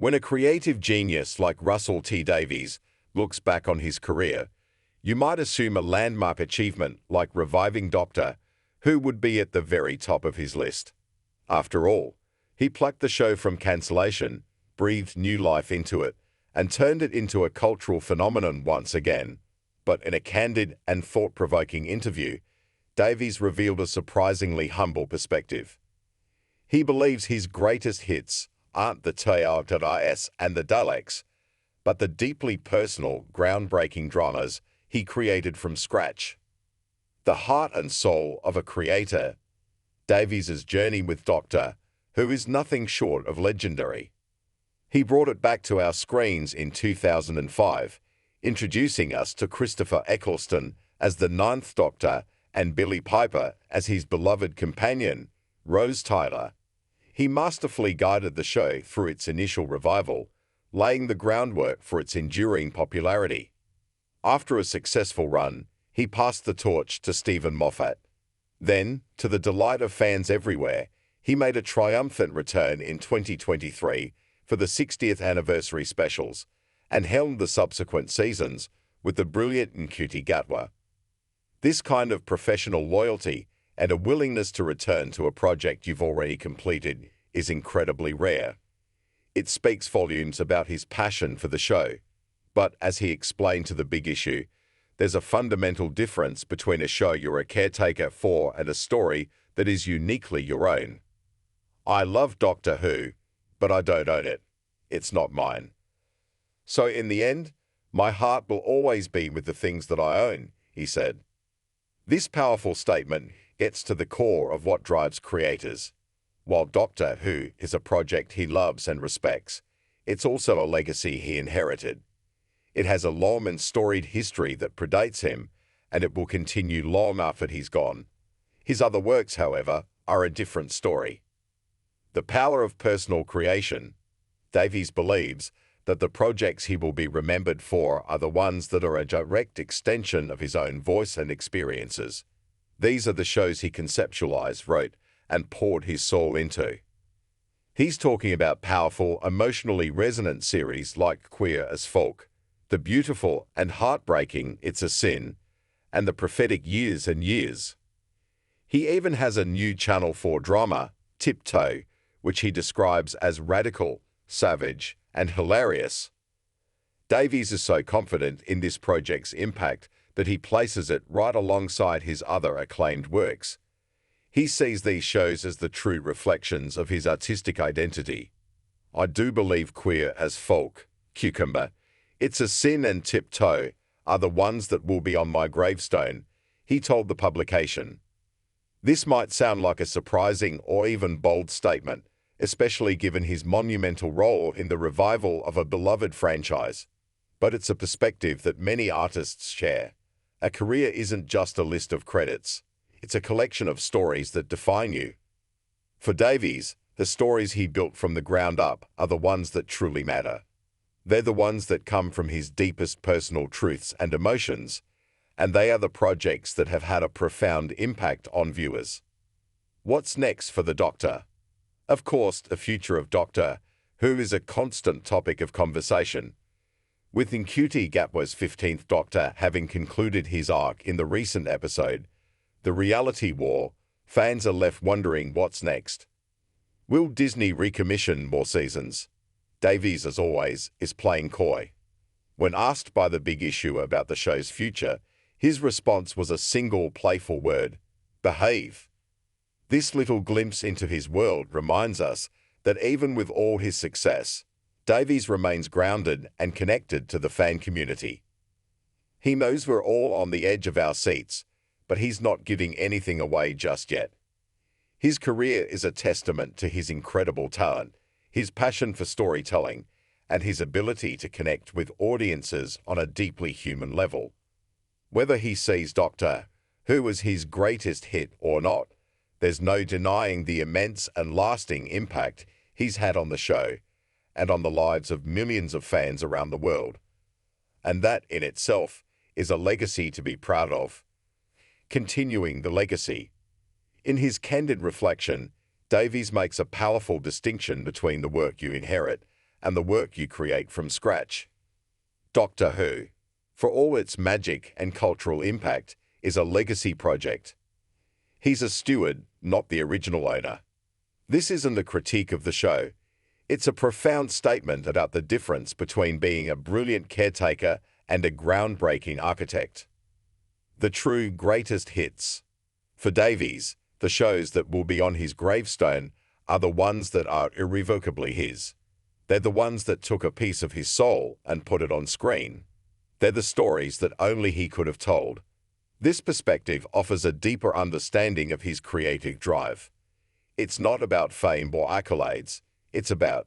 When a creative genius like Russell T Davies looks back on his career, you might assume a landmark achievement like reviving Doctor Who would be at the very top of his list. After all, he plucked the show from cancellation, breathed new life into it, and turned it into a cultural phenomenon once again. But in a candid and thought-provoking interview, Davies revealed a surprisingly humble perspective. He believes his greatest hits aren't the TRS and the Daleks, but the deeply personal, groundbreaking dramas he created from scratch. The heart and soul of a creator, Davies' journey with Doctor Who is nothing short of legendary. He brought it back to our screens in 2005, introducing us to Christopher Eccleston as the Ninth Doctor and Billie Piper as his beloved companion, Rose Tyler. He masterfully guided the show through its initial revival, laying the groundwork for its enduring popularity. After a successful run, he passed the torch to Stephen Moffat. Then, to the delight of fans everywhere, he made a triumphant return in 2023 for the 60th anniversary specials, and helmed the subsequent seasons with the brilliant Ncuti Gatwa. This kind of professional loyalty and a willingness to return to a project you've already completed is incredibly rare. It speaks volumes about his passion for the show, but as he explained to The Big Issue, there's a fundamental difference between a show you're a caretaker for and a story that is uniquely your own. I love Doctor Who, but I don't own it. It's not mine. So in the end, my heart will always be with the things that I own, he said. This powerful statement gets to the core of what drives creators. While Doctor Who is a project he loves and respects, it's also a legacy he inherited. It has a long and storied history that predates him, and it will continue long after he's gone. His other works, however, are a different story. The power of personal creation. Davies believes that the projects he will be remembered for are the ones that are a direct extension of his own voice and experiences. These are the shows he conceptualized, wrote, and poured his soul into. He's talking about powerful, emotionally resonant series like Queer as Folk, the beautiful and heartbreaking It's a Sin, and the prophetic Years and Years. He even has a new Channel 4 drama, Tiptoe, which he describes as radical, savage, and hilarious. Davies is so confident in this project's impact that he places it right alongside his other acclaimed works. He sees these shows as the true reflections of his artistic identity. I do believe Queer as Folk, Cucumber, It's a Sin and Tiptoe are the ones that will be on my gravestone, he told the publication. This might sound like a surprising or even bold statement, especially given his monumental role in the revival of a beloved franchise. But it's a perspective that many artists share. A career isn't just a list of credits. It's a collection of stories that define you. For Davies, the stories he built from the ground up are the ones that truly matter. They're the ones that come from his deepest personal truths and emotions, and they are the projects that have had a profound impact on viewers. What's next for the Doctor? Of course, the future of Doctor Who is a constant topic of conversation. With Ncuti Gatwa's 15th Doctor having concluded his arc in the recent episode, The Reality War, fans are left wondering what's next. Will Disney recommission more seasons? Davies, as always, is playing coy. When asked by The Big Issue about the show's future, his response was a single playful word: behave. This little glimpse into his world reminds us that even with all his success, Davies remains grounded and connected to the fan community. He knows we're all on the edge of our seats, but he's not giving anything away just yet. His career is a testament to his incredible talent, his passion for storytelling, and his ability to connect with audiences on a deeply human level. Whether he sees Doctor Who as his greatest hit or not, there's no denying the immense and lasting impact he's had on the show and on the lives of millions of fans around the world. And that in itself is a legacy to be proud of. Continuing the legacy. In his candid reflection, Davies makes a powerful distinction between the work you inherit and the work you create from scratch. Doctor Who, for all its magic and cultural impact, is a legacy project. He's a steward, not the original owner. This isn't a critique of the show. It's a profound statement about the difference between being a brilliant caretaker and a groundbreaking architect. The true greatest hits. For Davies, the shows that will be on his gravestone are the ones that are irrevocably his. They're the ones that took a piece of his soul and put it on screen. They're the stories that only he could have told. This perspective offers a deeper understanding of his creative drive. It's not about fame or accolades. It's about